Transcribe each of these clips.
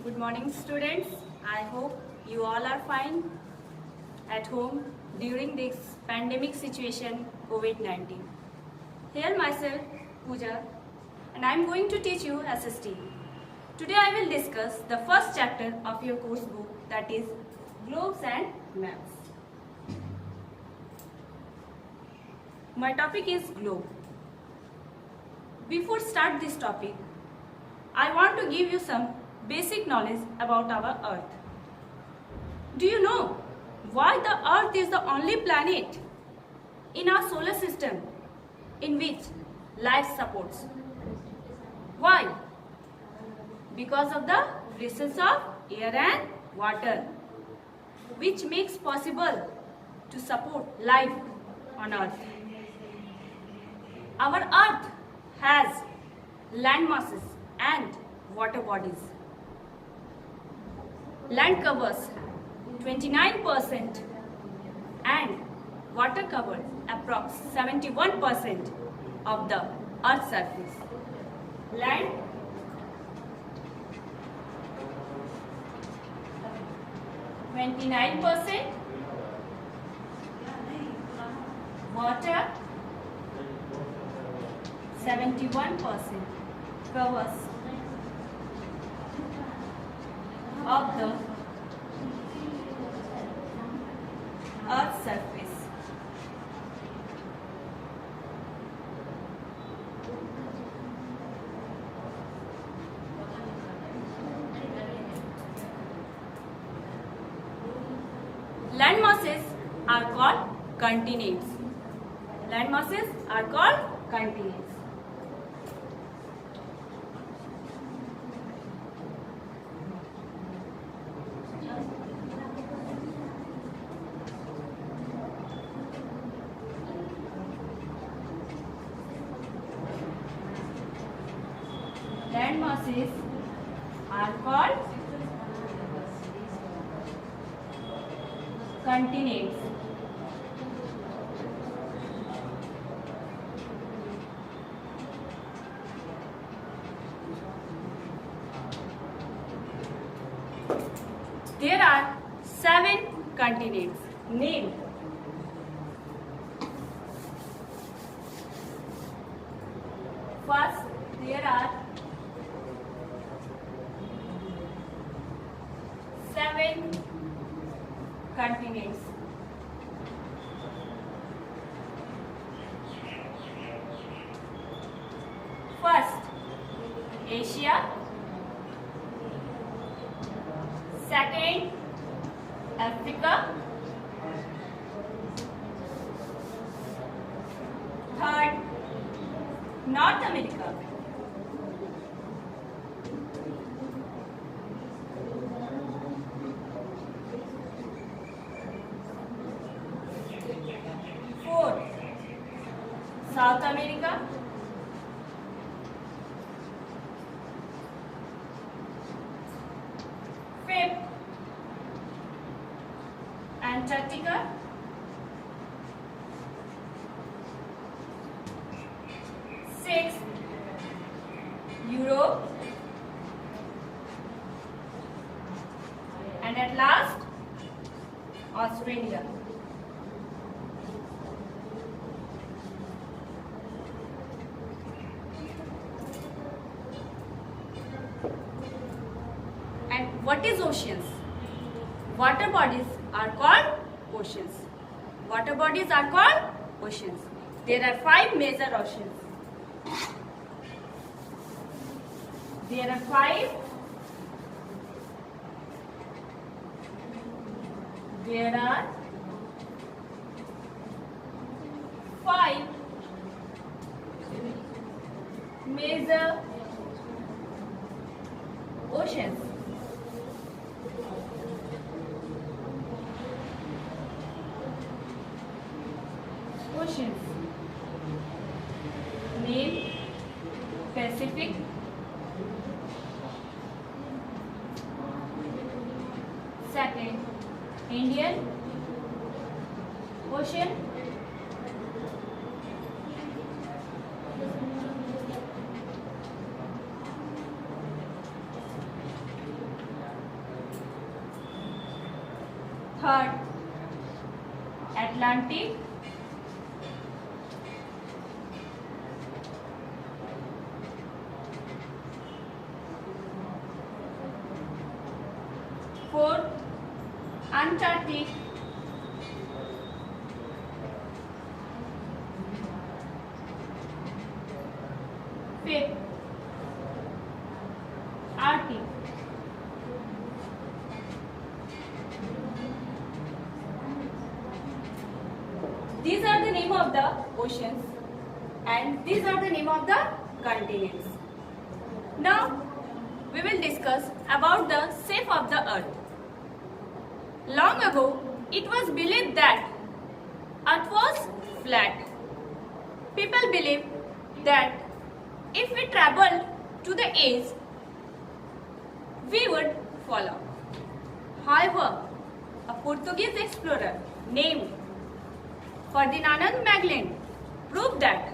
Good morning, students. I hope you all are fine at home during this pandemic situation, COVID-19. Here myself, Pooja, and I am going to teach you SST. Today I will discuss the first chapter of your course book, that is globes and maps. My topic is globe. Before start this topic, I want to give you some basic knowledge about our Earth. Do you know why the Earth is the only planet in our solar system in which life supports? Why? Because of the presence of air and water, which makes possible to support life on Earth. Our Earth has land masses and water bodies. Land covers 29% and water covers approx 71% of the Earth's surface. Land 29%, water 71% covers of the Earth's surface. Land masses are called continents. Land masses are called continents. Land masses are called continents. There are 7 continents. Name. First, there are 7 continents. First, Asia. Second, Africa. Third, North America. Fourth, South America. Fifth, Antarctica. Sixth, Europe. And at last, Australia. And what is oceans? Water bodies are called oceans. Water bodies are called oceans. There are 5 major oceans. There are 5. There are 5 major oceans. Oceans. Name: Pacific, second, Indian Ocean, Third, Atlantic. Fourth, Antarctic. Fifth, Arctic. These are the name of the oceans and these are the name of the continents. Now we will discuss about the shape of the earth. Long ago, it was believed that earth was flat. People believed that if we traveled to the edge, we would fall out. However, a Portuguese explorer named Ferdinand Magellan proved that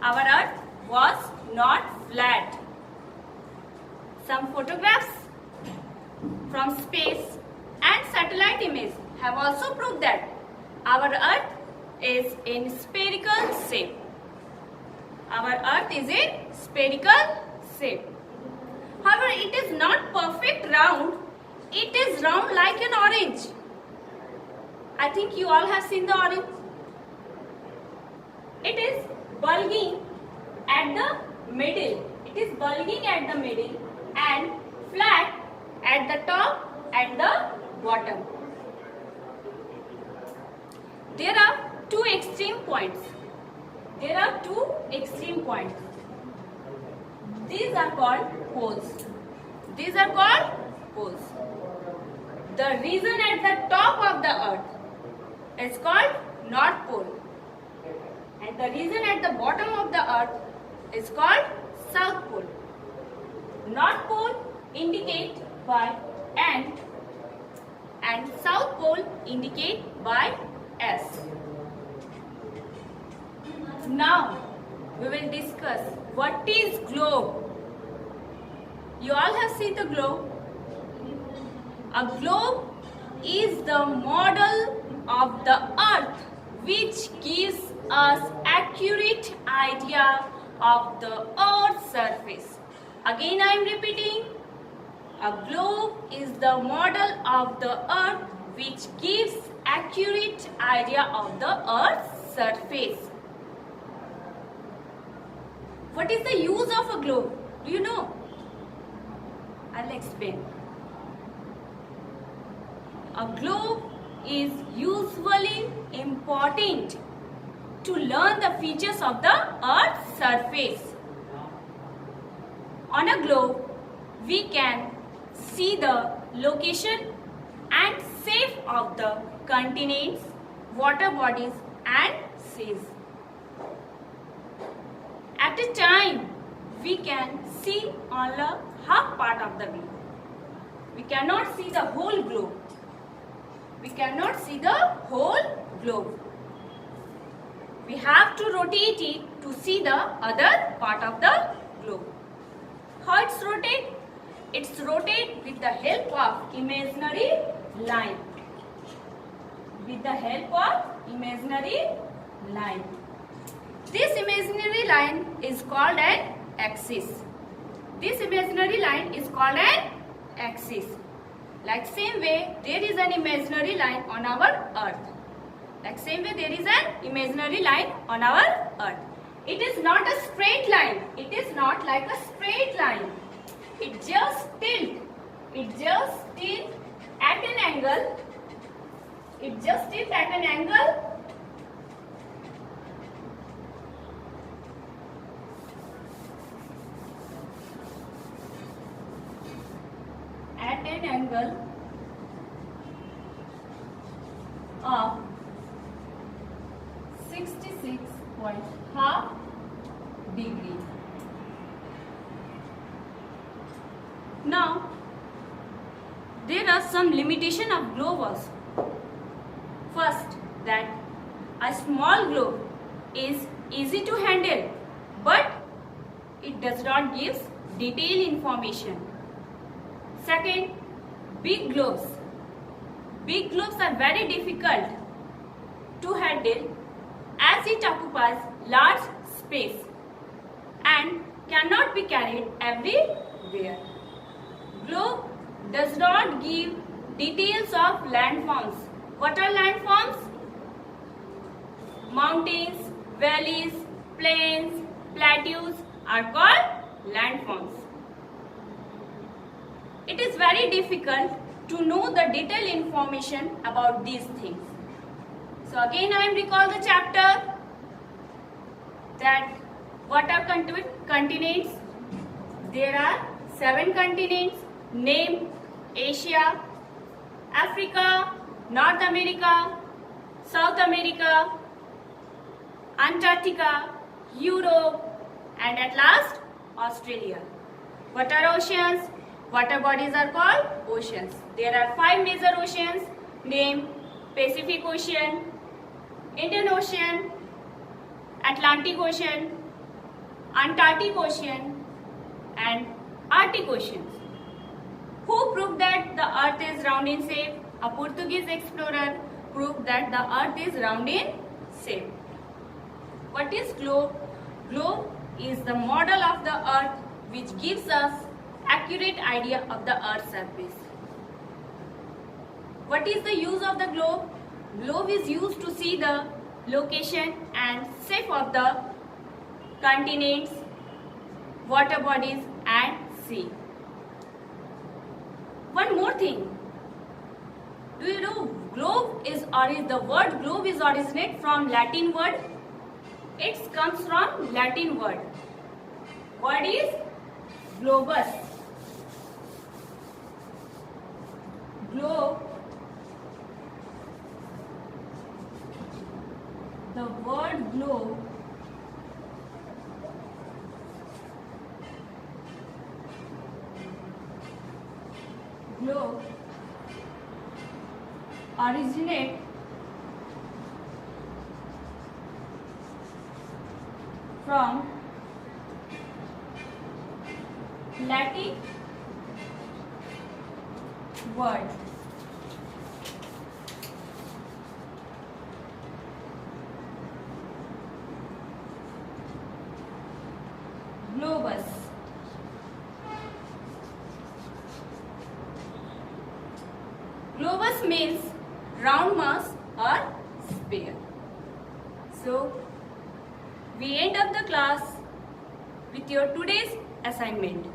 our earth was not flat. Some photographs from space and satellite images have also proved that our earth is in spherical shape. Our earth is in spherical shape. However, it is not perfect round. It is round like an orange. I think you all have seen the orange. It is bulging at the middle. It is bulging at the middle and flat at the top and the bottom. There are two extreme points. There are two extreme points. These are called poles. These are called poles. The region at the top of the earth is called North Pole. And the region at the bottom of the earth is called South Pole. North Pole indicate by N and South Pole indicate by S. Now we will discuss what is globe. You all have seen the globe. A globe is the model of the earth which gives us accurate idea of the earth's surface. Again I am repeating. A globe is the model of the earth which gives accurate idea of the earth's surface. What is the use of a globe? Do you know? I'll explain. A globe is usually important to learn the features of the earth's surface. On a globe, we can see the location and shape of the continents, water bodies and seas. At a time, we can see only half part of the globe. We cannot see the whole globe. We cannot see the whole globe. We have to rotate it to see the other part of the globe. How it's rotate? It's rotate with the help of imaginary line. With the help of imaginary line. This imaginary line is called an axis. This imaginary line is called an axis. Like same way, there is an imaginary line on our earth. Like same way, there is an imaginary line on our earth. It is not a straight line. It is not like a straight line. It just tilt. It just tilt at an angle. It just tilt at an angle. At an angle of 66.5 degree. Now, there are some limitation of globe also. First, that a small globe is easy to handle, but it does not give detailed information. Second, big globes big globes are very difficult to handle as it occupies large space and cannot be carried everywhere. Globe does not give details of landforms. What are landforms? Mountains, valleys, plains, plateaus are called landforms. It is very difficult to know the detailed information about these things. So again I am recall the chapter that what are continents. There are 7 continents. Name: Asia, Africa, North America, South America, Antarctica, Europe, and at last Australia. What are oceans? Water bodies are called oceans. There are 5 major oceans. Name: Pacific Ocean, Indian Ocean, Atlantic Ocean, Antarctic Ocean, and Arctic Ocean. Who proved that the earth is round in shape? A Portuguese explorer proved that the earth is round in shape. What is globe? Globe is the model of the earth which gives us accurate idea of the earth's surface. What is the use of the globe? Globe is used to see the location and shape of the continents, water bodies, and sea. One more thing. Do you know the word globe is originate from Latin word? It comes from Latin word. Word is globus. Globe. The word globe originate from Latin word. Globus. Globus means round mass or sphere. So, we end up the class with your today's assignment.